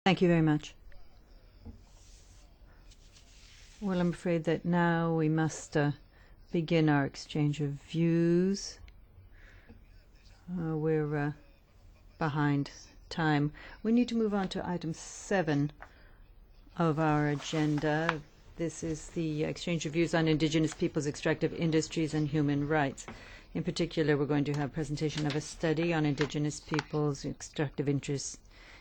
Thank you very much. Well, I'm afraid that now we must begin our exchange of views. We're behind time. We need to move on to item 7 of our agenda. This is the exchange of views on Indigenous peoples, extractive industries, and human rights. In particular, we're going to have a presentation of a study on Indigenous peoples, extractive industries,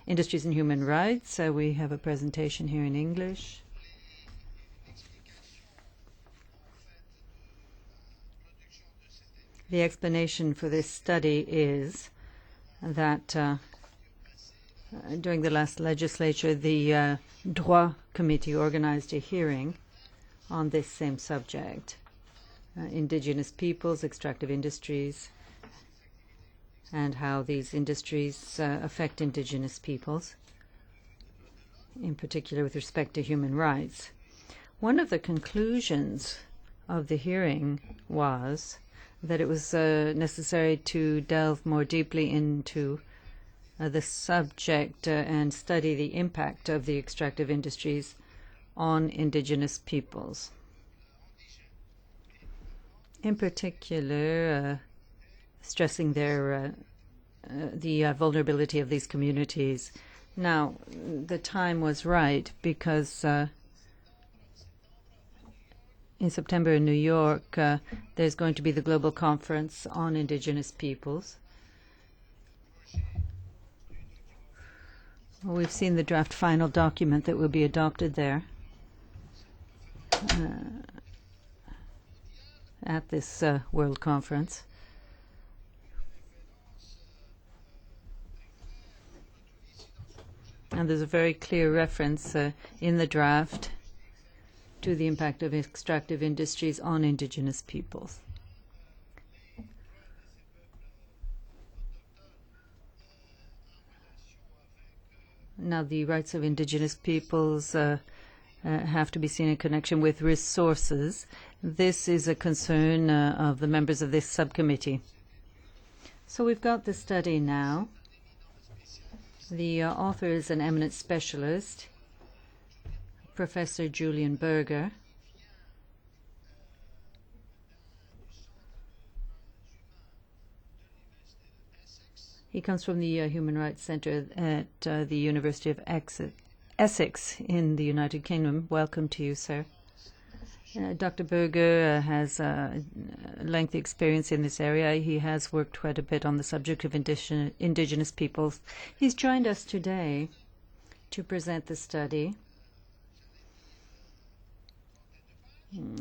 and human rights. We have a presentation here in English. The explanation for this study is that during the last legislature, the Droit Committee organized a hearing on this same subject, Indigenous peoples, extractive industries, and how these industries affect Indigenous peoples, in particular with respect to human rights. One of the conclusions of the hearing was that it was necessary to delve more deeply into the subject and study the impact of the extractive industries on Indigenous peoples. In particular, stressing the vulnerability of these communities. Now, the time was right because in September in New York, there's going to be the Global Conference on Indigenous Peoples. We've seen the draft final document that will be adopted there at this World Conference. And there's a very clear reference in the draft to the impact of extractive industries on Indigenous peoples. Now, the rights of Indigenous peoples have to be seen in connection with resources. This is a concern of the members of this subcommittee. So we've got the study now. The author is an eminent specialist, Professor Julian Berger. He comes from the Human Rights Center at the University of Essex in the United Kingdom. Welcome to you, sir. Dr. Berger has lengthy experience in this area. He has worked quite a bit on the subject of Indigenous peoples. He's joined us today to present the study.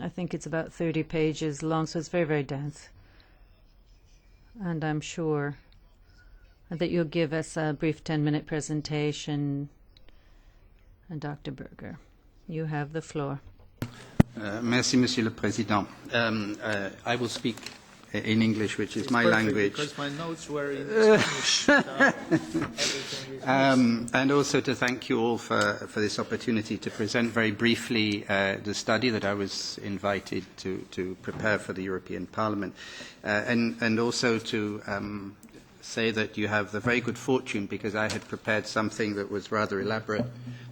I think it's about 30 pages long, so it's very, very dense. And I'm sure that you'll give us a brief 10-minute presentation. And Dr. Berger, you have the floor. Merci, Monsieur le Président. I will speak in English, which is my language. Because my notes were in Spanish. And also to thank you all for this opportunity to present very briefly the study that I was invited to prepare for the European Parliament, and also to say that you have the very good fortune, because I had prepared something that was rather elaborate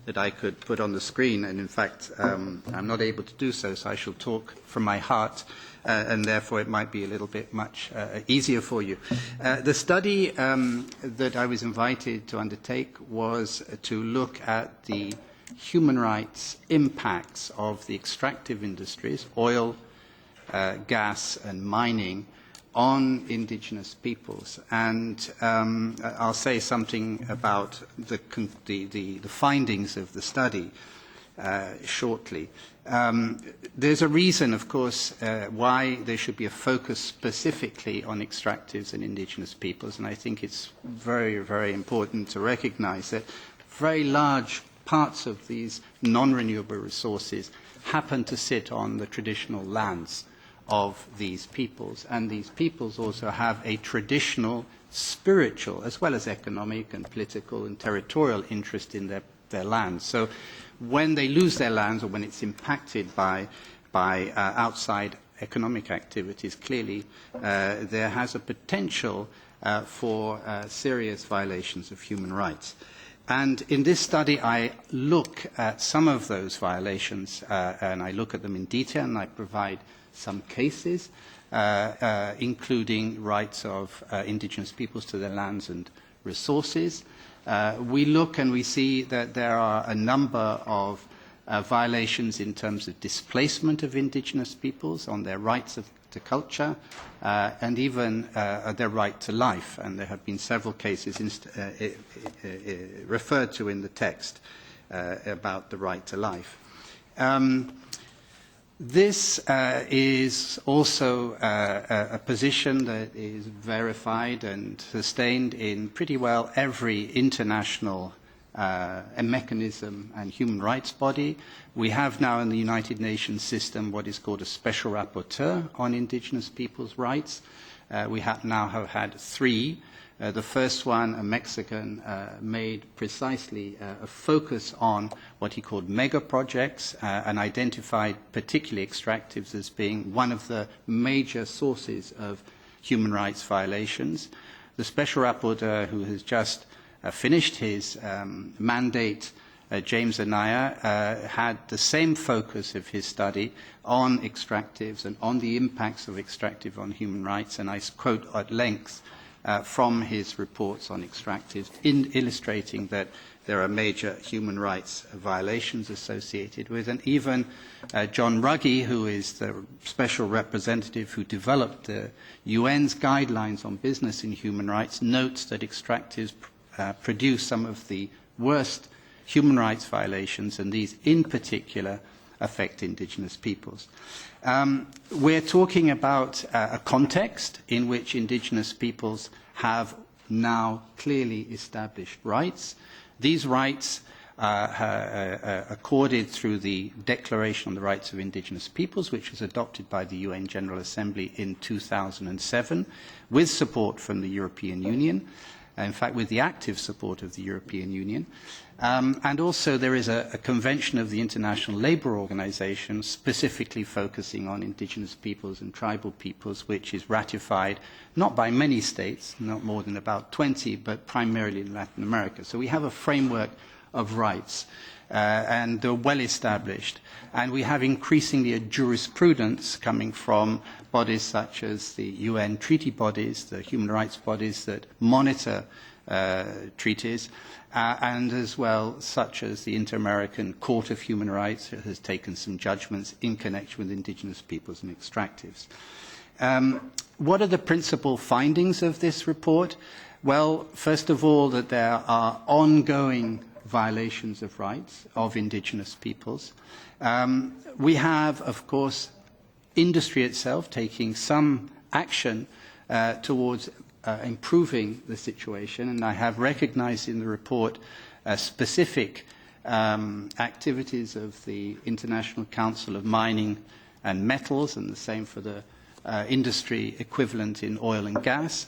that I could put on the screen, and in fact I'm not able to do so, so I shall talk from my heart, and therefore it might be a little bit much easier for you. The study that I was invited to undertake was to look at the human rights impacts of the extractive industries, oil, gas and mining, on Indigenous peoples. And I'll say something about the findings of the study shortly. There's a reason, of course, why there should be a focus specifically on extractives and Indigenous peoples, and I think it's very, very important to recognize that very large parts of these non-renewable resources happen to sit on the traditional lands of these peoples, and these peoples also have a traditional, spiritual, as well as economic and political and territorial interest in their lands. So when they lose their lands, or when it's impacted by outside economic activities, clearly there has a potential for serious violations of human rights. And in this study, I look at some of those violations, and I look at them in detail, and I provide some cases, including rights of indigenous peoples to their lands and resources. We look and we see that there are a number of violations in terms of displacement of indigenous peoples on their rights to culture and even their right to life. And there have been several cases referred to in the text about the right to life. This is also a position that is verified and sustained in pretty well every international mechanism and human rights body. We have now in the United Nations system what is called a special rapporteur on indigenous peoples' rights. We now have had 3. The first one, a Mexican, made precisely a focus on what he called mega projects and identified particularly extractives as being one of the major sources of human rights violations. The special rapporteur, who has just finished his mandate, James Anaya, had the same focus of his study on extractives and on the impacts of extractive on human rights, and I quote at length from his reports on extractives, illustrating that there are major human rights violations associated with. And even John Ruggie, who is the special representative who developed the UN's guidelines on business and human rights, notes that extractives produce some of the worst human rights violations, and these in particular affect indigenous peoples. We're talking about a context in which indigenous peoples have now clearly established rights. These rights are accorded through the Declaration on the Rights of Indigenous Peoples, which was adopted by the UN General Assembly in 2007, with support from the European Union, in fact with the active support of the European Union. And also there is a convention of the International Labour Organization specifically focusing on indigenous peoples and tribal peoples, which is ratified not by many states, not more than about 20, but primarily in Latin America. So we have a framework of rights, and they're well established. And we have increasingly a jurisprudence coming from bodies such as the UN treaty bodies, the human rights bodies that monitor treaties, and as well such as the Inter-American Court of Human Rights has taken some judgments in connection with indigenous peoples and extractives. What are the principal findings of this report? Well, first of all, that there are ongoing violations of rights of indigenous peoples. We have, of course, industry itself taking some action towards improving the situation, and I have recognized in the report specific activities of the International Council of Mining and Metals, and the same for the industry equivalent in oil and gas.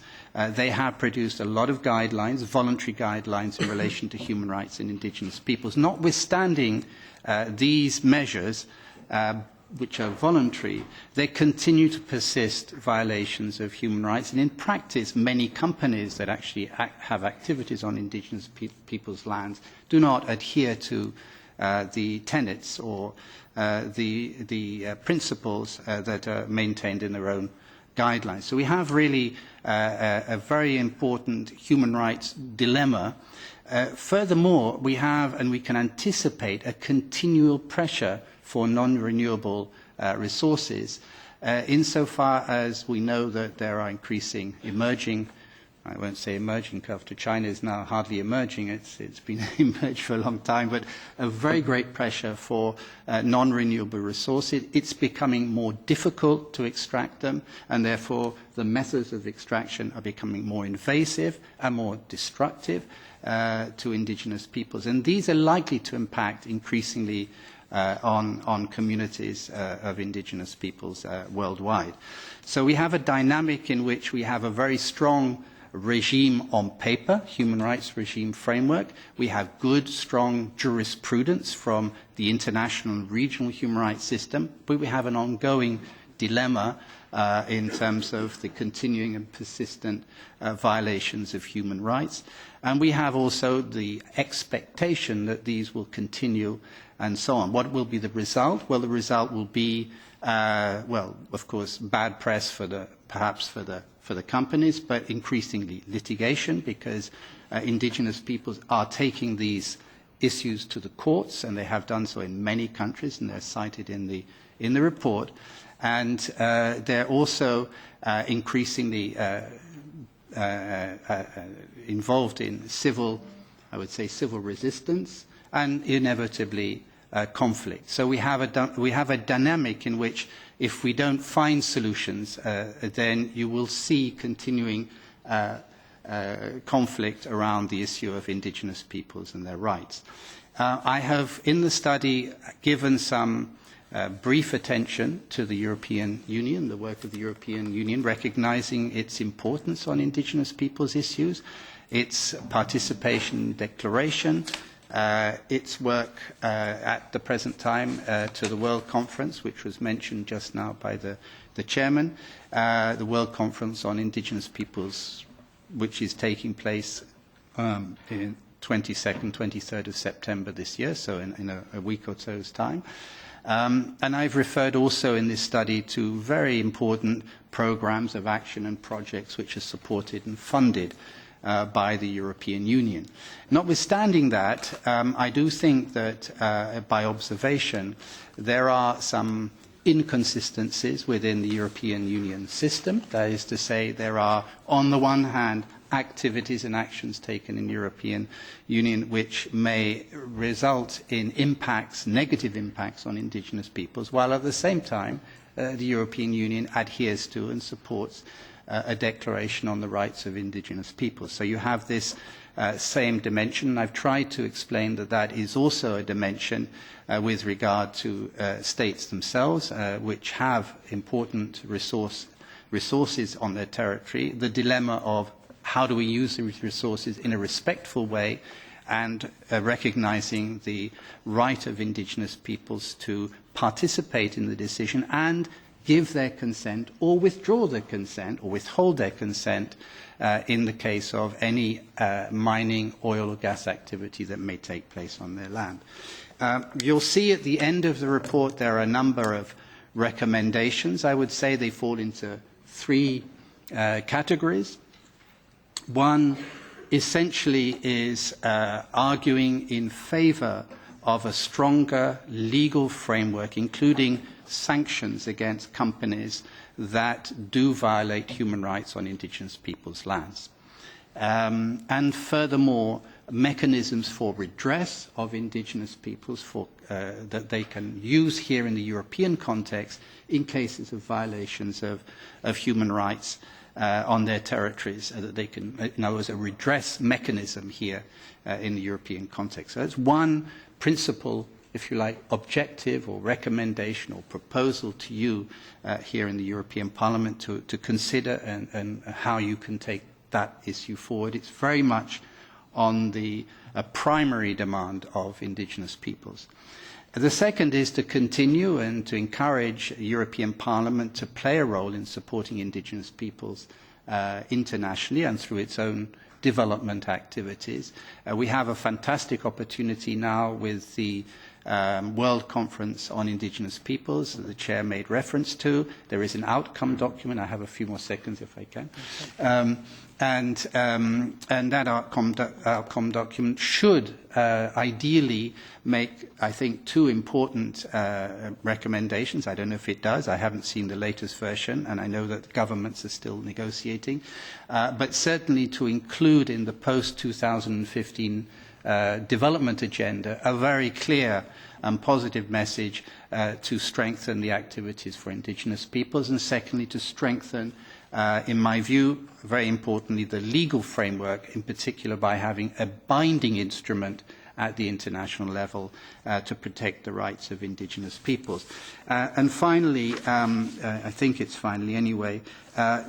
They have produced a lot of guidelines, voluntary guidelines in relation to human rights in indigenous peoples. Notwithstanding these measures, which are voluntary, they continue to persist violations of human rights. And in practice, many companies that actually have activities on indigenous people's lands do not adhere to the tenets or the principles that are maintained in their own guidelines. So we have really a very important human rights dilemma. Furthermore, we have, and we can anticipate, a continual pressure for non-renewable resources, insofar as we know that there are increasing emerging, I won't say emerging after China is now hardly emerging, it's been emerged for a long time, but a very great pressure for non-renewable resources. It's becoming more difficult to extract them, and therefore the methods of extraction are becoming more invasive and more destructive to indigenous peoples. And these are likely to impact increasingly on communities of indigenous peoples worldwide. So we have a dynamic in which we have a very strong regime on paper, human rights regime framework. We have good, strong jurisprudence from the international and regional human rights system, but we have an ongoing dilemma in terms of the continuing and persistent violations of human rights. And we have also the expectation that these will continue and so on. What will be the result? Well, the result will be, well, of course, bad press for perhaps for the companies, but increasingly litigation, because indigenous peoples are taking these issues to the courts, and they have done so in many countries, and they're cited in the report. And they're also increasingly involved in civil resistance, and inevitably conflict. So we have a dynamic in which, if we don't find solutions, then you will see continuing conflict around the issue of indigenous peoples and their rights. I have, in the study, given some brief attention to the European Union, the work of the European Union, recognizing its importance on indigenous peoples' issues, its participation declaration, its work at the present time to the World Conference, which was mentioned just now by the chairman, the World Conference on Indigenous Peoples, which is taking place in 22nd, 23rd of September this year, so in a week or so's time. And I've referred also in this study to very important programs of action and projects which are supported and funded by the European Union. Notwithstanding that, I do think that by observation there are some inconsistencies within the European Union system. That is to say, there are, on the one hand, activities and actions taken in the European Union which may result in impacts, negative impacts on indigenous peoples, while at the same time the European Union adheres to and supports a declaration on the rights of indigenous peoples. So you have this same dimension, and I've tried to explain that that is also a dimension with regard to states themselves, which have important resources on their territory, the dilemma of how do we use these resources in a respectful way, and recognizing the right of indigenous peoples to participate in the decision and give their consent or withdraw their consent or withhold their consent in the case of any mining, oil or gas activity that may take place on their land. You'll see at the end of the report there are a number of recommendations. I would say they fall into three categories. One essentially is arguing in favor of a stronger legal framework, including sanctions against companies that do violate human rights on indigenous peoples' lands. And furthermore, mechanisms for redress of indigenous peoples that they can use here in the European context in cases of violations of human rights on their territories, that they can, in other words, a redress mechanism here in the European context. So that's one principle, if you like, objective or recommendation or proposal to you here in the European Parliament to consider and how you can take that issue forward. It's very much on the primary demand of indigenous peoples. The second is to continue and to encourage European Parliament to play a role in supporting indigenous peoples internationally and through its own development activities. We have a fantastic opportunity now with the World Conference on Indigenous Peoples that the Chair made reference to. There is an outcome document. I have a few more seconds if I can. And that outcome document should ideally make, I think, two important recommendations. I don't know if it does. I haven't seen the latest version, and I know that governments are still negotiating. But certainly to include in the post-2015 development agenda a very clear and positive message to strengthen the activities for indigenous peoples, and secondly to strengthen, in my view, very importantly, the legal framework, in particular by having a binding instrument at the international level to protect the rights of indigenous peoples. And finally, I think it's finally anyway,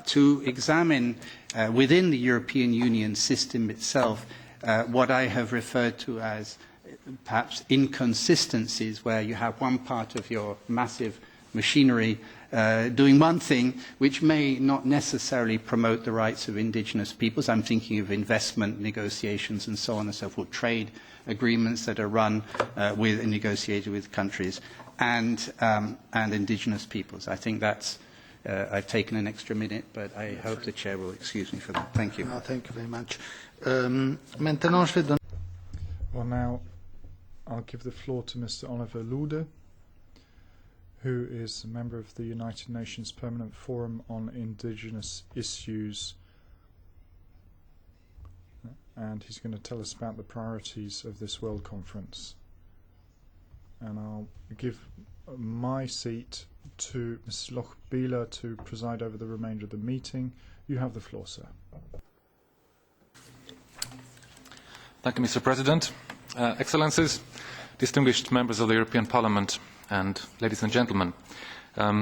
to examine within the European Union system itself what I have referred to as perhaps inconsistencies, where you have one part of your massive machinery doing one thing which may not necessarily promote the rights of indigenous peoples. I'm thinking of investment negotiations and so on and so forth, trade agreements that are run with and negotiated with countries and indigenous peoples. I think that's, I've taken an extra minute, but I hope the chair will excuse me for that. Thank you. No, thank you very much. Well, now I'll give the floor to Mr. Oliver Lude, who is a member of the United Nations Permanent Forum on Indigenous Issues, and he's going to tell us about the priorities of this World Conference. And I'll give my seat to Ms. Lochbihler to preside over the remainder of the meeting. You have the floor, sir. Thank you, Mr. President. Excellencies, distinguished members of the European Parliament, and ladies and gentlemen.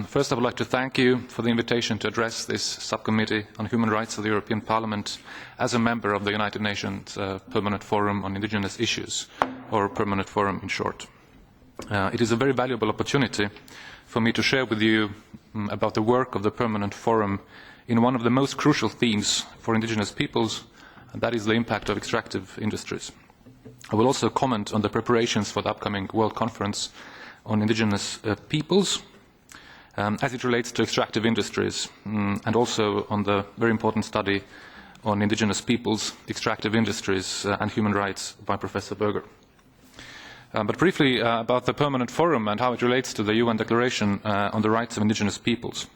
First, I would like to thank you for the invitation to address this subcommittee on human rights of the European Parliament as a member of the United Nations Permanent Forum on Indigenous Issues, or Permanent Forum in short. It is a very valuable opportunity for me to share with you about the work of the Permanent Forum in one of the most crucial themes for indigenous peoples, and that is the impact of extractive industries. I will also comment on the preparations for the upcoming World Conference on Indigenous peoples as it relates to extractive industries, and also on the very important study on indigenous peoples, extractive industries and human rights by Professor Berger. But briefly about the Permanent Forum and how it relates to the UN Declaration on the Rights of Indigenous Peoples.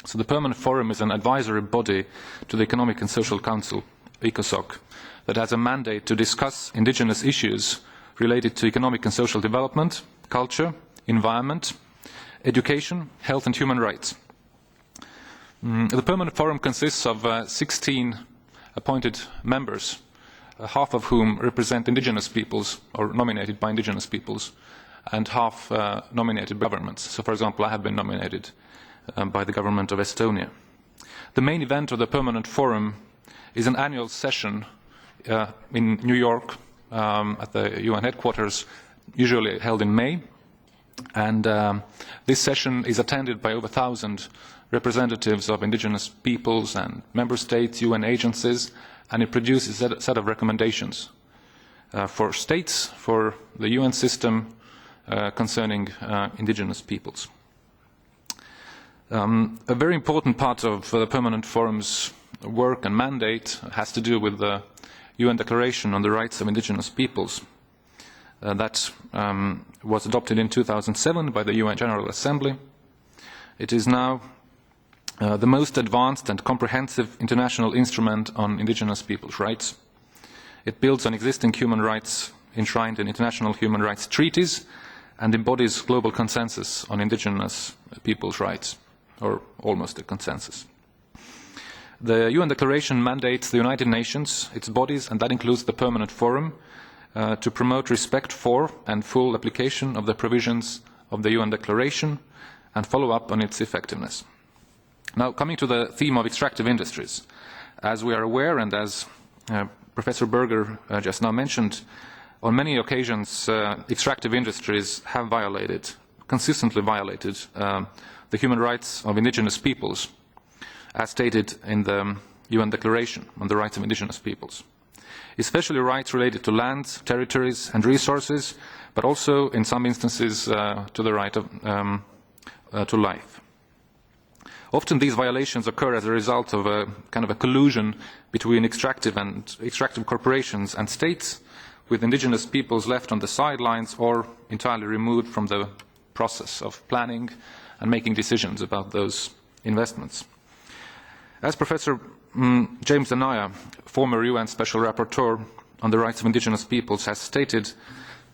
So the Permanent Forum is an advisory body to the Economic and Social Council, ECOSOC, that has a mandate to discuss indigenous issues related to economic and social development, culture, environment, education, health and human rights. The Permanent Forum consists of 16 appointed members, half of whom represent indigenous peoples or nominated by indigenous peoples, and half nominated by governments. So, for example, I have been nominated by the government of Estonia. The main event of the Permanent Forum is an annual session in New York at the UN headquarters, usually held in May. And this session is attended by over 1,000 representatives of indigenous peoples and member states, UN agencies, and it produces a set of recommendations for states, for the UN system concerning indigenous peoples. A very important part of the Permanent Forum's work and mandate has to do with the UN Declaration on the Rights of Indigenous Peoples that was adopted in 2007 by the UN General Assembly. It is now the most advanced and comprehensive international instrument on indigenous peoples' rights. It builds on existing human rights enshrined in international human rights treaties and embodies global consensus on indigenous peoples' rights, or almost a consensus. The UN Declaration mandates the United Nations, its bodies, and that includes the Permanent Forum, to promote respect for and full application of the provisions of the UN Declaration and follow up on its effectiveness. Now, coming to the theme of extractive industries, as we are aware and as Professor Berger just now mentioned, on many occasions extractive industries have consistently violated the human rights of indigenous peoples, as stated in the UN Declaration on the Rights of Indigenous Peoples, especially rights related to lands, territories and resources, but also in some instances to the right to life. Often these violations occur as a result of a kind of a collusion between extractive corporations and states, with indigenous peoples left on the sidelines or entirely removed from the process of planning and making decisions about those investments. As Professor James Anaya, former UN Special Rapporteur on the Rights of Indigenous Peoples, has stated,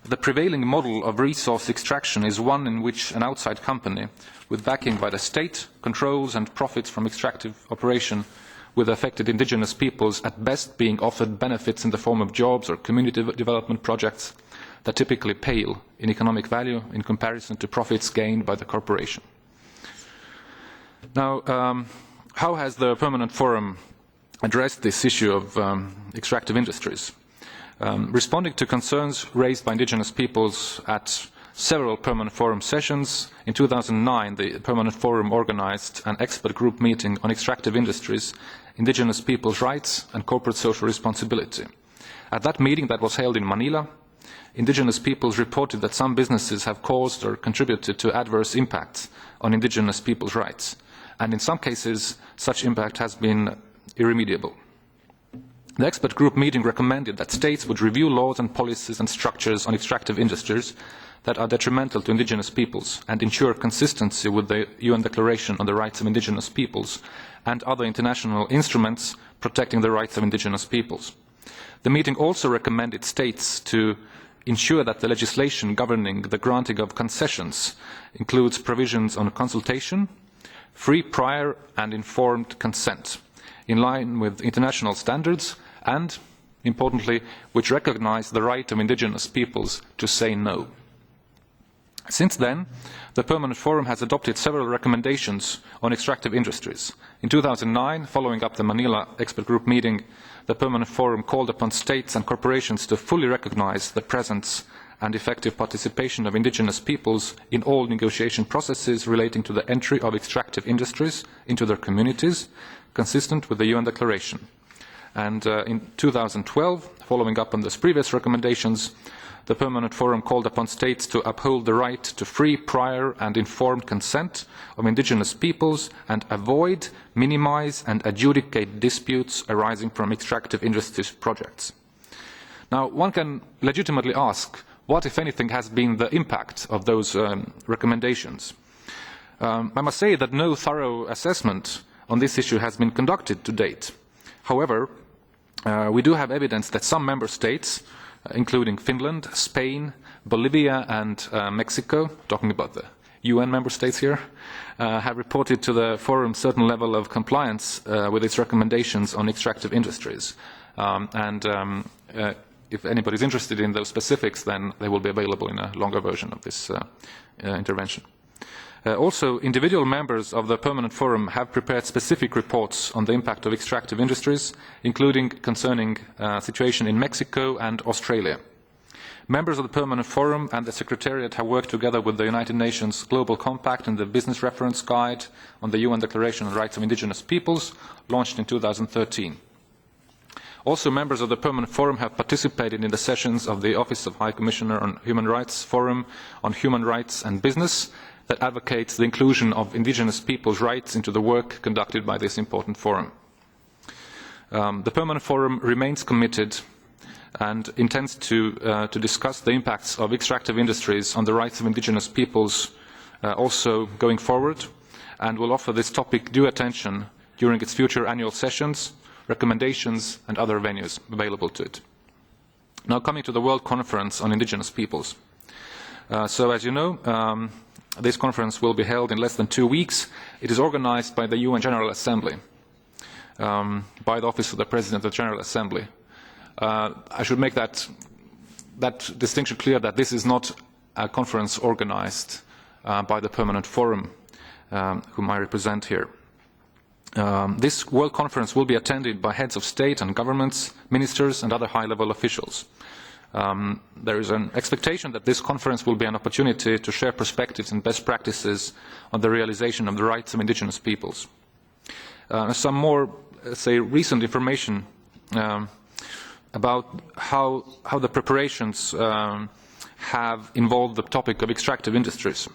the prevailing model of resource extraction is one in which an outside company, with backing by the state, controls and profits from extractive operation with affected indigenous peoples, at best being offered benefits in the form of jobs or community development projects that typically pale in economic value in comparison to profits gained by the corporation. Now, how has the Permanent Forum addressed this issue of extractive industries? Responding to concerns raised by indigenous peoples at several Permanent Forum sessions. In 2009, the Permanent Forum organized an expert group meeting on extractive industries, indigenous people's rights and corporate social responsibility. At that meeting that was held in Manila, indigenous peoples reported that some businesses have caused or contributed to adverse impacts on indigenous people's rights, and in some cases such impact has been irremediable. The expert group meeting recommended that states would review laws and policies and structures on extractive industries that are detrimental to indigenous peoples and ensure consistency with the UN Declaration on the Rights of Indigenous Peoples and other international instruments protecting the rights of indigenous peoples. The meeting also recommended states to ensure that the legislation governing the granting of concessions includes provisions on consultation, free, prior and informed consent, in line with international standards and, importantly, which recognize the right of indigenous peoples to say no. Since then, the Permanent Forum has adopted several recommendations on extractive industries. In 2009, following up the Manila Expert Group meeting, the Permanent Forum called upon states and corporations to fully recognize the presence and effective participation of indigenous peoples in all negotiation processes relating to the entry of extractive industries into their communities, consistent with the UN Declaration. And in 2012, following up on those previous recommendations, the Permanent Forum called upon states to uphold the right to free, prior and informed consent of indigenous peoples and avoid, minimize and adjudicate disputes arising from extractive industries projects. Now, one can legitimately ask, what, if anything, has been the impact of those recommendations? I must say that no thorough assessment on this issue has been conducted to date. However, we do have evidence that some member states, including Finland, Spain, Bolivia and Mexico, talking about the UN member states here, have reported to the Forum certain level of compliance with its recommendations on extractive industries. If anybody is interested in those specifics, then they will be available in a longer version of this intervention. Also, individual members of the Permanent Forum have prepared specific reports on the impact of extractive industries, including concerning the situation in Mexico and Australia. Members of the Permanent Forum and the Secretariat have worked together with the United Nations Global Compact and the Business Reference Guide on the UN Declaration on the Rights of Indigenous Peoples, launched in 2013. Also, members of the Permanent Forum have participated in the sessions of the Office of High Commissioner on Human Rights Forum on Human Rights and Business, that advocates the inclusion of indigenous people's rights into the work conducted by this important forum. The Permanent Forum remains committed and intends to discuss the impacts of extractive industries on the rights of indigenous peoples also going forward, and will offer this topic due attention during its future annual sessions, recommendations and other venues available to it. Now, coming to the World Conference on Indigenous Peoples. So as you know, this conference will be held in less than 2 weeks. It is organized by the UN General Assembly, by the Office of the President of the General Assembly. I should make that distinction clear, that this is not a conference organized by the Permanent Forum, whom I represent here. This World Conference will be attended by heads of state and governments, ministers and other high-level officials. There is an expectation that this conference will be an opportunity to share perspectives and best practices on the realization of the rights of indigenous peoples. Some more, say, recent information about how the preparations have involved the topic of extractive industries.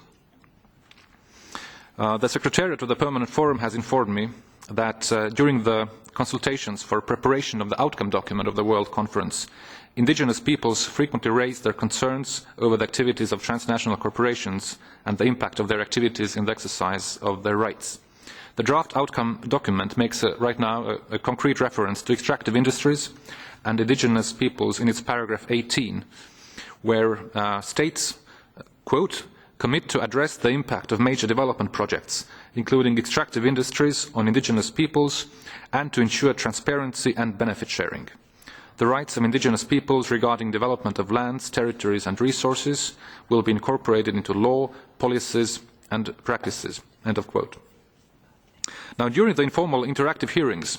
The Secretariat of the Permanent Forum has informed me that during the consultations for preparation of the outcome document of the World Conference, indigenous peoples frequently raise their concerns over the activities of transnational corporations and the impact of their activities in the exercise of their rights. The draft outcome document makes right now a concrete reference to extractive industries and indigenous peoples in its paragraph 18, where states, quote, commit to address the impact of major development projects, including extractive industries, on indigenous peoples, and to ensure transparency and benefit sharing. The rights of indigenous peoples regarding development of lands, territories and resources will be incorporated into law, policies and practices. End of quote. Now, during the informal interactive hearings,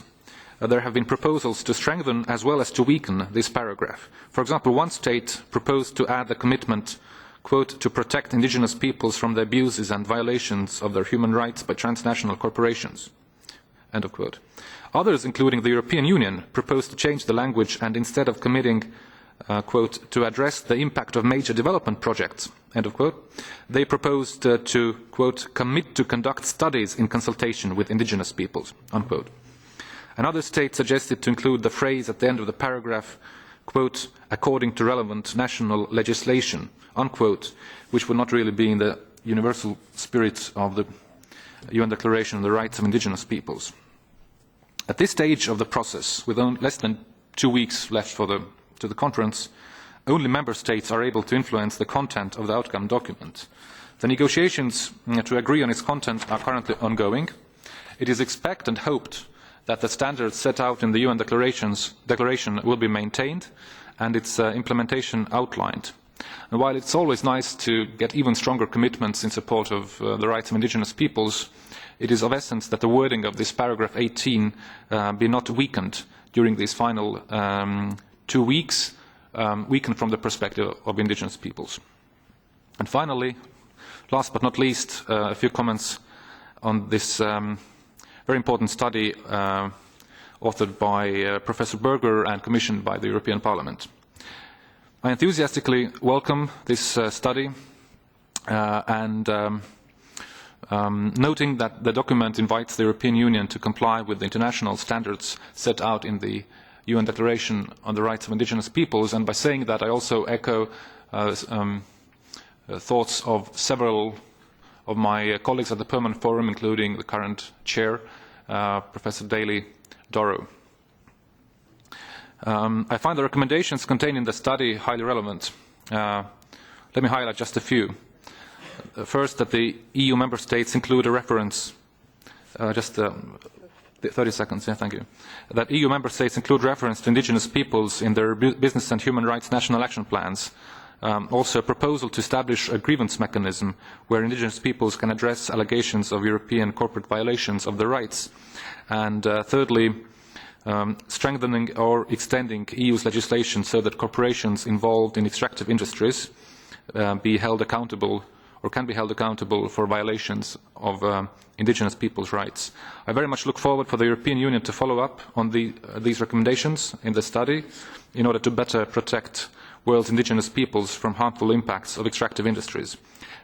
there have been proposals to strengthen as well as to weaken this paragraph. For example, one state proposed to add the commitment, quote, to protect indigenous peoples from the abuses and violations of their human rights by transnational corporations, end of quote. Others, including the European Union, proposed to change the language and instead of committing, quote, to address the impact of major development projects, end of quote, they proposed to, quote, commit to conduct studies in consultation with indigenous peoples, unquote. Another state suggested to include the phrase at the end of the paragraph, quote, according to relevant national legislation, unquote, which would not really be in the universal spirit of the UN Declaration on the Rights of Indigenous Peoples. At this stage of the process, with less than 2 weeks left to the conference, only member states are able to influence the content of the outcome document. The negotiations to agree on its content are currently ongoing. It is expected and hoped that the standards set out in the UN declaration will be maintained and its implementation outlined. And while it's always nice to get even stronger commitments in support of the rights of indigenous peoples, it is of essence that the wording of this paragraph 18 be not weakened during these final 2 weeks, weakened from the perspective of indigenous peoples. And finally, last but not least, a few comments on this very important study authored by Professor Berger and commissioned by the European Parliament. I enthusiastically welcome this study and noting that the document invites the European Union to comply with the international standards set out in the UN Declaration on the Rights of Indigenous Peoples, and by saying that I also echo thoughts of several of my colleagues at the Permanent Forum, including the current chair, Professor Daly Dorrow. I find the recommendations contained in the study highly relevant. Let me highlight just a few. First, that the EU member states include a reference, 30 seconds, yeah, thank you. That EU member states include reference to indigenous peoples in their business and human rights national action plans. Also, a proposal to establish a grievance mechanism where indigenous peoples can address allegations of European corporate violations of their rights. And thirdly, strengthening or extending EU's legislation so that corporations involved in extractive industries be held accountable or can be held accountable for violations of indigenous people's rights. I very much look forward for the European Union to follow up on these recommendations in the study in order to better protect world's indigenous peoples from harmful impacts of extractive industries.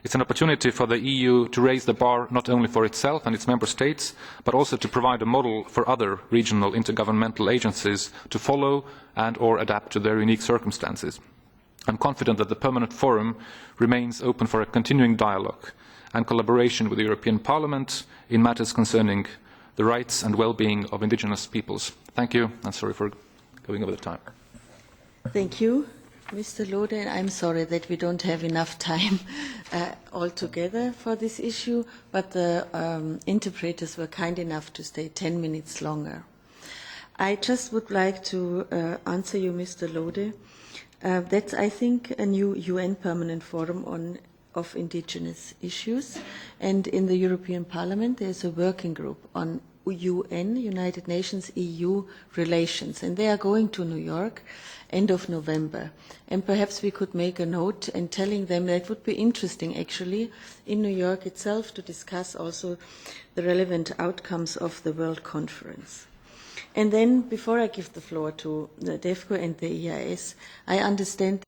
It's an opportunity for the EU to raise the bar not only for itself and its member states, but also to provide a model for other regional intergovernmental agencies to follow and or adapt to their unique circumstances. I'm confident that the Permanent Forum remains open for a continuing dialogue and collaboration with the European Parliament in matters concerning the rights and well-being of indigenous peoples. Thank you, and sorry for going over the time. Thank you, Mr. Lode, and I'm sorry that we don't have enough time altogether for this issue, but the interpreters were kind enough to stay 10 minutes longer. I just would like to answer you, Mr. Lode. That's, I think, a new UN Permanent Forum of indigenous issues. And in the European Parliament, there's a working group on UN, United Nations, EU relations. And they are going to New York end of November. And perhaps we could make a note and telling them that it would be interesting, actually, in New York itself to discuss also the relevant outcomes of the World Conference. And then, before I give the floor to the DEFCO and the EIS, I understand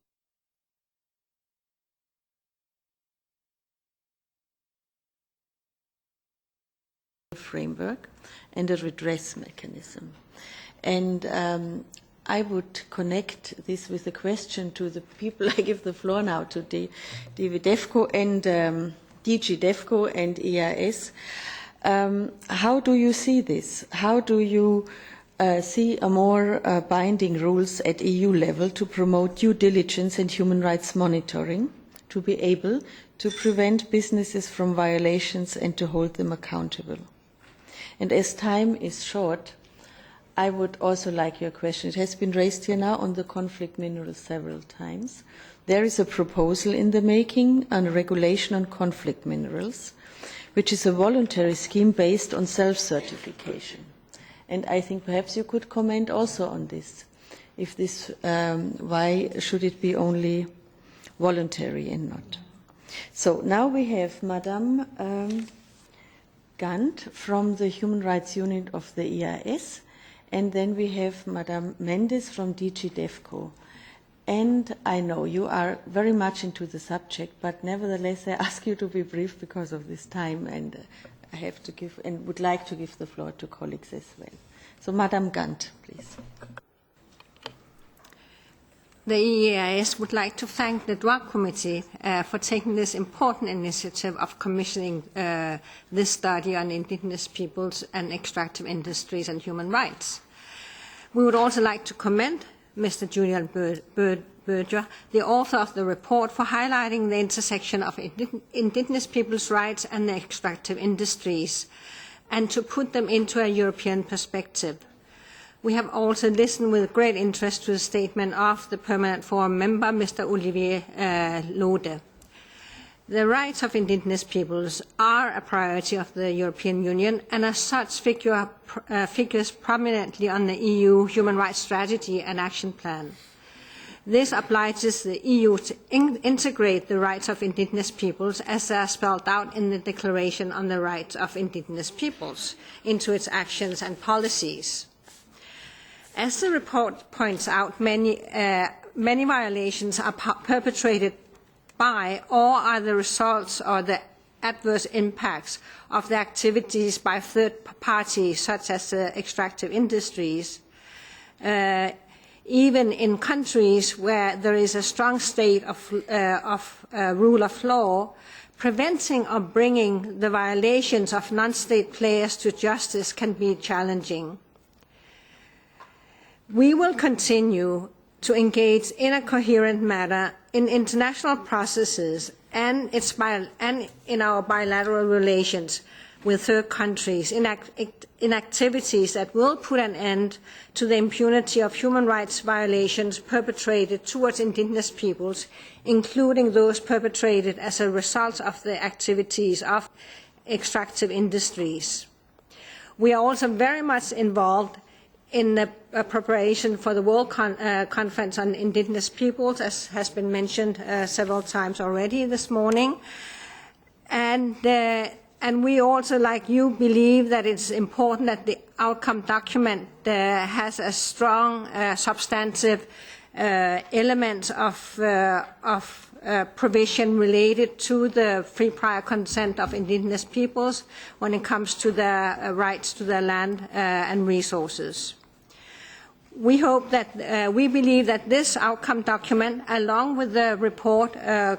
framework and a redress mechanism. And I would connect this with a question to the people. I give the floor now to DEFCO and DG DEFCO and EIS. How do you see this? How do you see a more binding rules at EU level to promote due diligence and human rights monitoring, to be able to prevent businesses from violations and to hold them accountable? And as time is short, I would also like your question. It has been raised here now on the conflict minerals several times. There is a proposal in the making on a regulation on conflict minerals, which is a voluntary scheme based on self-certification. And I think perhaps you could comment also on this. If this, why should it be only voluntary and not. So now we have Madame Gant from the Human Rights Unit of the EIS, and then we have Madame Mendes from DG DEFCO. And I know you are very much into the subject, but nevertheless I ask you to be brief because of this time, and I have to give and would like to give the floor to colleagues as well. So Madame Gant, please. The EEAS would like to thank the DROIT Committee for taking this important initiative of commissioning this study on indigenous peoples and extractive industries and human rights. We would also like to commend Mr. Julian Berger, the author of the report, for highlighting the intersection of indigenous peoples' rights and the extractive industries, and to put them into a European perspective. We have also listened with great interest to the statement of the Permanent Forum member, Mr. Olivier Lode. The rights of indigenous peoples are a priority of the European Union, and as such figures prominently on the EU Human Rights Strategy and Action Plan. This obliges the EU to integrate the rights of indigenous peoples, as they are spelled out in the Declaration on the Rights of Indigenous Peoples, into its actions and policies. As the report points out, many violations are perpetrated by or are the results or the adverse impacts of the activities by third parties, such as the extractive industries, even in countries where there is a strong state of rule of law. Preventing or bringing the violations of non-state players to justice can be challenging. We will continue to engage in a coherent manner in international processes and in our bilateral relations with third countries in activities that will put an end to the impunity of human rights violations perpetrated towards indigenous peoples, including those perpetrated as a result of the activities of extractive industries. We are also very much involved in the preparation for the World Conference on Indigenous Peoples, as has been mentioned several times already this morning. And we also, like you, believe that it's important that the outcome document has a strong, substantive element of provision related to the free prior consent of indigenous peoples when it comes to their rights to their land and resources. We hope that we believe that this outcome document, along with the report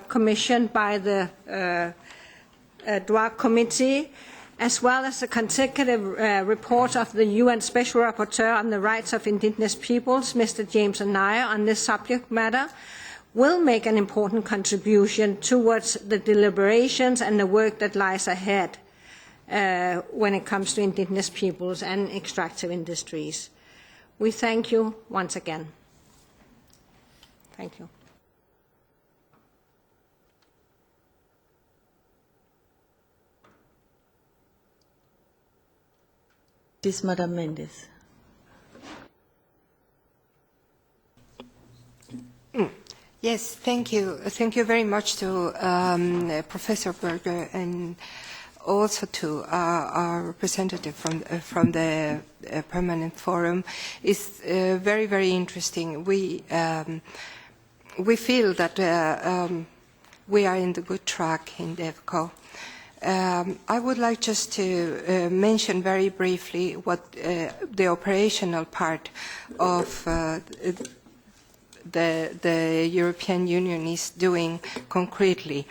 commissioned by the DROIT Committee, as well as the consecutive report of the UN Special Rapporteur on the Rights of Indigenous Peoples, Mr. James Anaya, on this subject matter, will make an important contribution towards the deliberations and the work that lies ahead when it comes to indigenous peoples and extractive industries. We thank you once again. Thank you. This Madame Mendes. Yes, thank you. Thank you very much to Professor Berger and also to our representative from the Permanent Forum. It's very, very interesting. We feel that we are in the good track in DEVCO. I would like just to mention very briefly what the operational part of the European Union is doing concretely.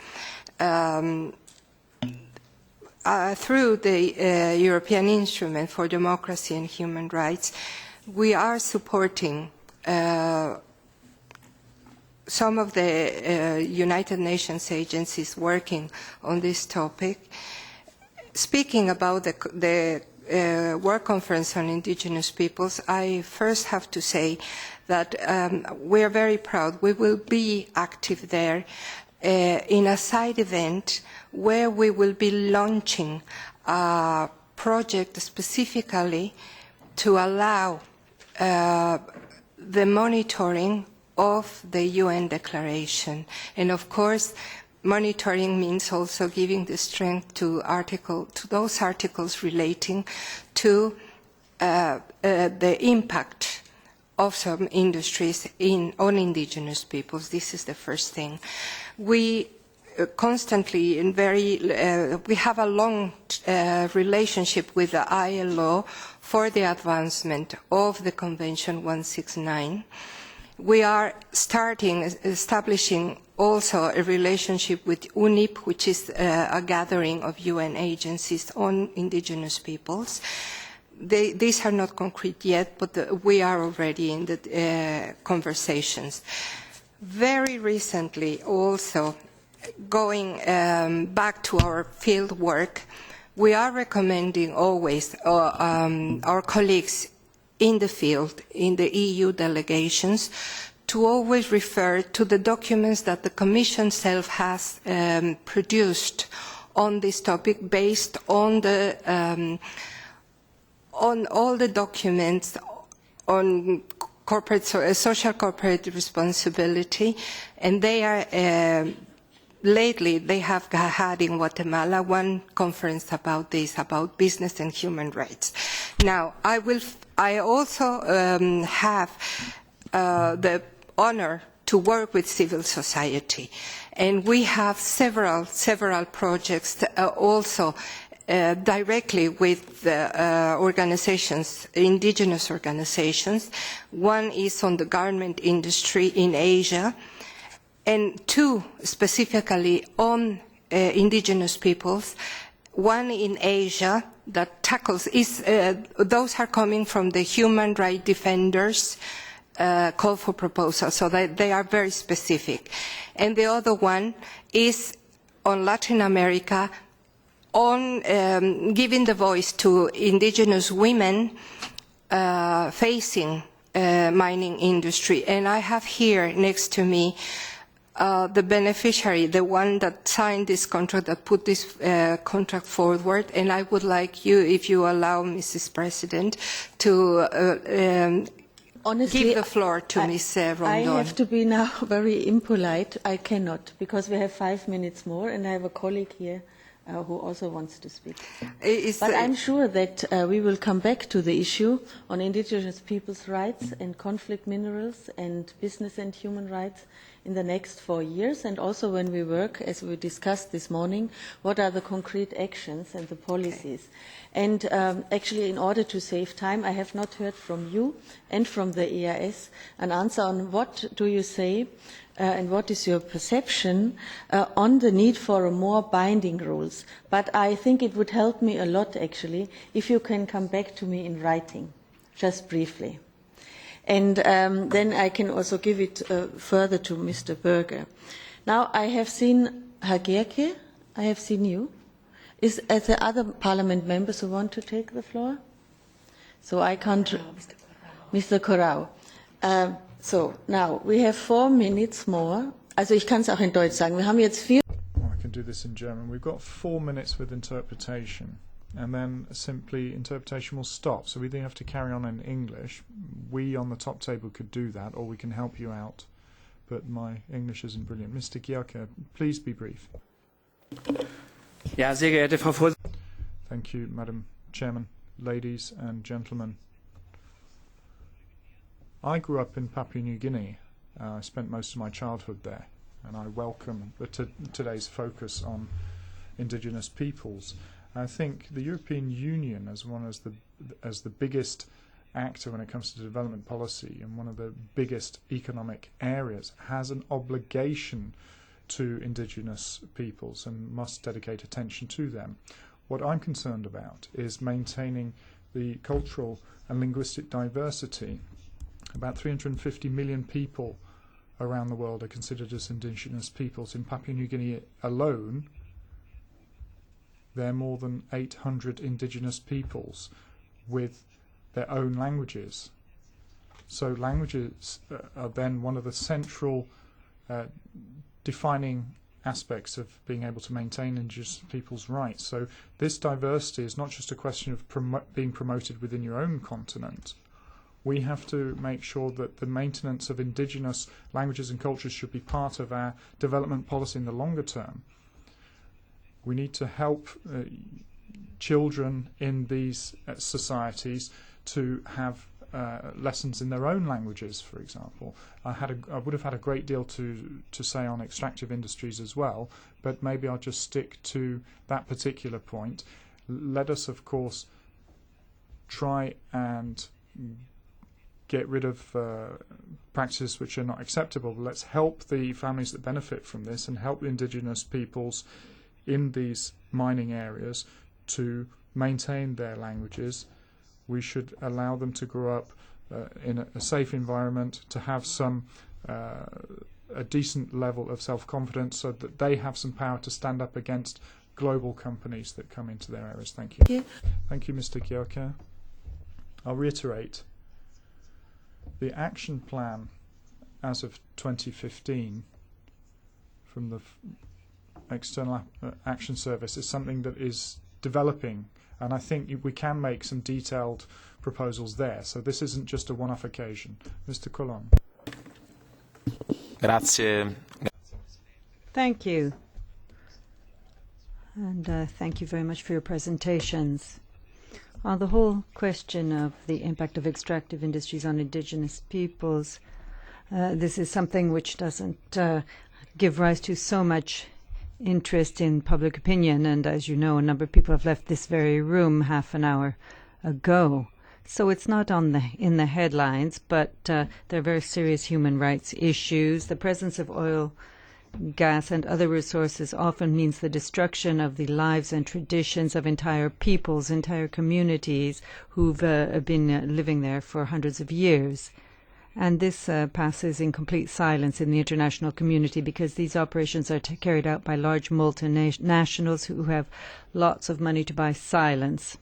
Through the European Instrument for Democracy and Human Rights, we are supporting some of the United Nations agencies working on this topic. Speaking about the World Conference on Indigenous Peoples, I first have to say that we are very proud. We will be active there in a side event where we will be launching a project specifically to allow the monitoring of the UN declaration. And of course, monitoring means also giving the strength to those articles relating to the impact of some industries on indigenous peoples. This is the first thing. We constantly and we have a long relationship with the ILO for the advancement of the Convention 169. We are establishing also a relationship with UNIP, which is a gathering of UN agencies on indigenous peoples. These are not concrete yet, but we are already in the conversations. Very recently also, going back to our field work, we are recommending always our colleagues in the field, in the EU delegations, to always refer to the documents that the Commission itself has produced on this topic, based on all the documents on social corporate responsibility, and they are. Lately, they have had in Guatemala one conference about this, about business and human rights. Now, I also have the honor to work with civil society, and we have several projects also directly with the organizations, indigenous organizations. One is on the garment industry in Asia, and two specifically on indigenous peoples. One in Asia that tackles those are coming from the human rights defenders call for proposals, so that they are very specific. And the other one is on Latin America, on giving the voice to indigenous women facing mining industry. And I have here next to me the beneficiary, the one that signed this contract, that put this contract forward, and I would like you, if you allow, Mrs. President, to honestly, give the floor to Ms. Rondon. I have to be now very impolite. I cannot, because we have 5 minutes more, and I have a colleague here who also wants to speak. But I'm sure that we will come back to the issue on indigenous people's rights and conflict minerals and business and human rights in the next 4 years, and also when we work, as we discussed this morning, what are the concrete actions and the policies. And actually, in order to save time, I have not heard from you and from the EIS an answer on what do you say and what is your perception on the need for more binding rules. But I think it would help me a lot, actually, if you can come back to me in writing, just briefly. And then I can also give it further to Mr. Berger. Now, I have seen Herr Gerke, I have seen you. Is there other Parliament members who want to take the floor? So I can't. Mr. Corrao. So now we have 4 minutes more. Also ich kann es auch in Deutsch sagen. Wir haben jetzt 4. I can do this in German. We've got 4 minutes with interpretation, and then simply interpretation will stop. So we either have to carry on in English. We on the top table could do that, or we can help you out. But my English isn't brilliant. Mr. Gyarke, please be brief. Ja, sehr geehrte Frau Vorsitzende. Thank you, Madam Chairman, ladies and gentlemen. I grew up in Papua New Guinea. I spent most of my childhood there, and I welcome today's focus on indigenous peoples. I think the European Union, as the biggest actor when it comes to development policy and one of the biggest economic areas, has an obligation to indigenous peoples and must dedicate attention to them. What I'm concerned about is maintaining the cultural and linguistic diversity. About 350 million people around the world are considered as indigenous peoples. In Papua New Guinea alone, there are more than 800 indigenous peoples with their own languages. So languages are then one of the central defining aspects of being able to maintain indigenous people's rights. So this diversity is not just a question of being promoted within your own continent We have to make sure that the maintenance of indigenous languages and cultures should be part of our development policy in the longer term. We need to help children in these societies to have lessons in their own languages, for example. I would have had a great deal to say on extractive industries as well, but maybe I'll just stick to that particular point. Let us, of course, try and get rid of practices which are not acceptable. Let's help the families that benefit from this and help indigenous peoples in these mining areas to maintain their languages. We should allow them to grow up in a safe environment, to have some a decent level of self-confidence so that they have some power to stand up against global companies that come into their areas. Thank you. Thank you, Mr. Gyorka. I'll reiterate. The action plan as of 2015 from the External Action Service is something that is developing, and I think we can make some detailed proposals there. So this isn't just a one-off occasion. Mr. Colon. Grazie. Thank you. And thank you very much for your presentations. On the whole question of the impact of extractive industries on indigenous peoples, this is something which doesn't give rise to so much interest in public opinion, and as you know, a number of people have left this very room half an hour ago. So it's not in the headlines, but there are very serious human rights issues. The presence of oil, gas and other resources often means the destruction of the lives and traditions of entire peoples, entire communities who've been living there for hundreds of years. And this passes in complete silence in the international community because these operations are carried out by large multinationals who have lots of money to buy silence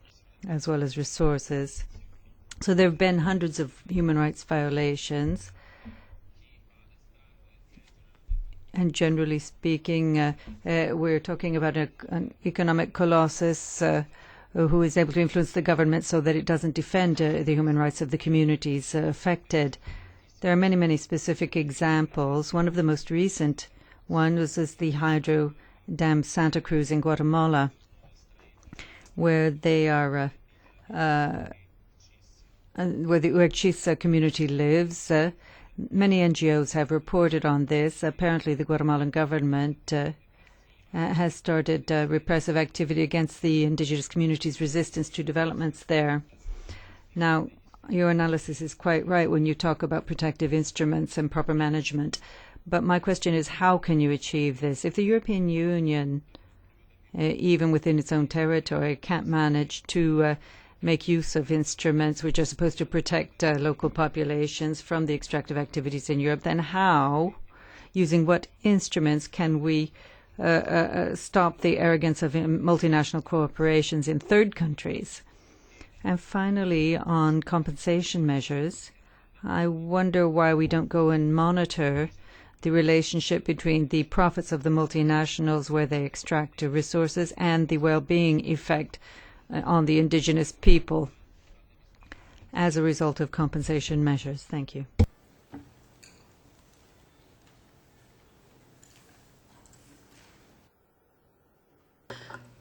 as well as resources. So there have been hundreds of human rights violations. And generally speaking, we're talking about an economic colossus who is able to influence the government so that it doesn't defend the human rights of the communities affected. There are many, many specific examples. One of the most recent ones was the hydro dam Santa Cruz in Guatemala, where they are where the Uchis community lives. Many NGOs have reported on this. Apparently, the Guatemalan government has started repressive activity against the indigenous community's resistance to developments there. Now, your analysis is quite right when you talk about protective instruments and proper management. But my question is, how can you achieve this? If the European Union, even within its own territory, can't manage to make use of instruments which are supposed to protect local populations from the extractive activities in Europe, then how, using what instruments, can we stop the arrogance of multinational corporations in third countries? And finally, on compensation measures, I wonder why we don't go and monitor the relationship between the profits of the multinationals where they extract resources and the well-being effect on the indigenous people as a result of compensation measures. Thank you.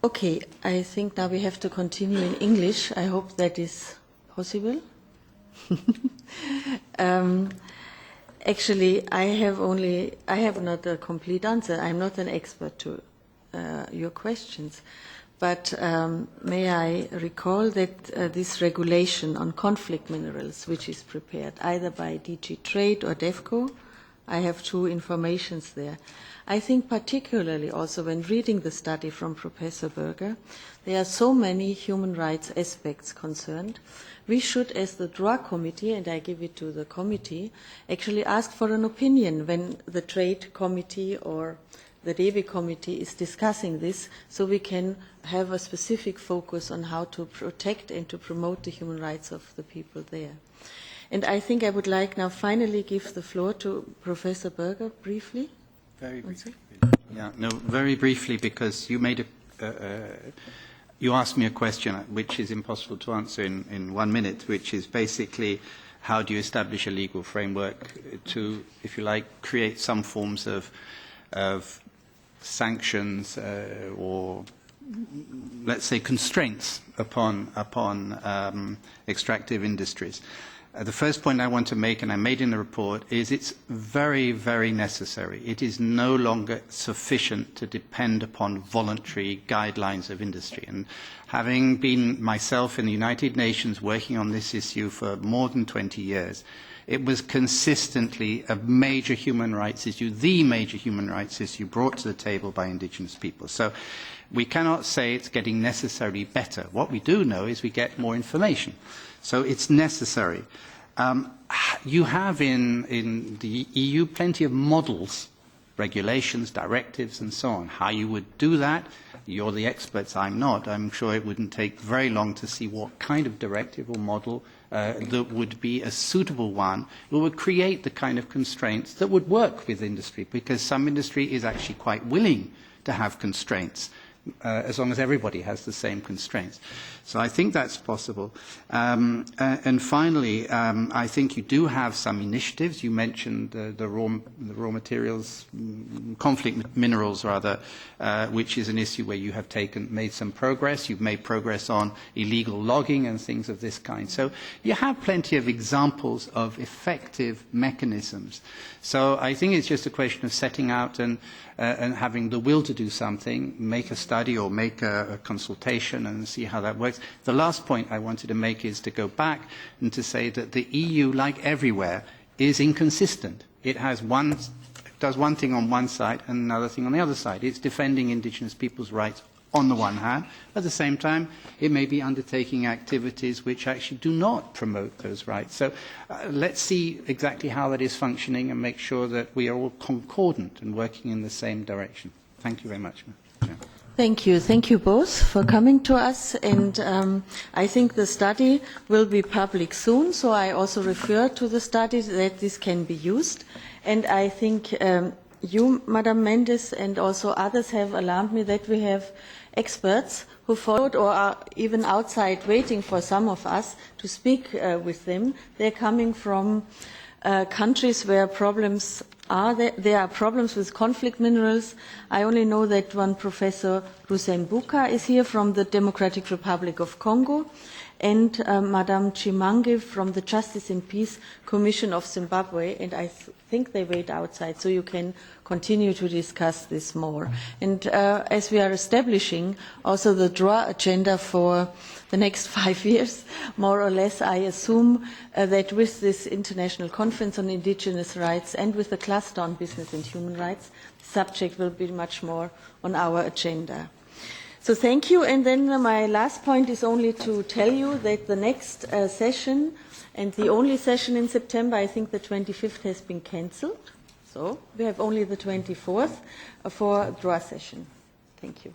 Okay, I think now we have to continue in English. I hope that is possible. Actually, I have not a complete answer. I'm not an expert to your questions. But may I recall that this regulation on conflict minerals, which is prepared either by DG Trade or DEFCO, I have two informations there. I think particularly also when reading the study from Professor Berger, there are so many human rights aspects concerned. We should, as the DROA committee, and I give it to the committee, actually ask for an opinion when the Trade Committee or the DEVE committee is discussing this, so we can have a specific focus on how to protect and to promote the human rights of the people there. And I think I would like now finally give the floor to Professor Berger briefly. Very briefly. Yeah, no, very briefly, because you made you asked me a question which is impossible to answer in 1 minute, which is basically how do you establish a legal framework to, if you like, create some forms of sanctions or, let's say, constraints upon extractive industries. The first point I want to make, and I made in the report, is it's very, very necessary. It is no longer sufficient to depend upon voluntary guidelines of industry. And having been myself in the United Nations working on this issue for more than 20 years, it was consistently a major human rights issue, the major human rights issue brought to the table by indigenous people. So we cannot say it's getting necessarily better. What we do know is we get more information. So it's necessary. You have in the EU plenty of models, regulations, directives, and so on. How you would do that, you're the experts, I'm not. I'm sure it wouldn't take very long to see what kind of directive or model that would be a suitable one, that would create the kind of constraints that would work with industry, because some industry is actually quite willing to have constraints, as long as everybody has the same constraints. So I think that's possible. And finally, I think you do have some initiatives. You mentioned the raw materials, conflict minerals rather, which is an issue where you have made some progress. You've made progress on illegal logging and things of this kind. So you have plenty of examples of effective mechanisms. So I think it's just a question of setting out and having the will to do something, make a study or make a consultation and see how that works. The last point I wanted to make is to go back and to say that the EU, like everywhere, is inconsistent. It does one thing on one side and another thing on the other side. It's defending indigenous people's rights on the one hand. At the same time, it may be undertaking activities which actually do not promote those rights. So let's see exactly how that is functioning and make sure that we are all concordant and working in the same direction. Thank you very much. Thank you. Thank you both for coming to us. And I think the study will be public soon, so I also refer to the study that this can be used. And I think you, Madam Mendes, and also others have alarmed me that we have experts who followed or are even outside waiting for some of us to speak with them. They're coming from countries where problems are. There are problems with conflict minerals. I only know that one Professor Rusembuka is here from the Democratic Republic of Congo, and Madame Chimange from the Justice and Peace Commission of Zimbabwe, and I think they wait outside, so you can continue to discuss this more. And as we are establishing also the DROA agenda for the next 5 years, more or less, I assume that with this International Conference on Indigenous Rights and with the cluster on business and human rights, the subject will be much more on our agenda. So thank you. And then my last point is only to tell you that the next session, and the only session in September, I think the 25th has been cancelled. So we have only the 24th for a DROA session. Thank you.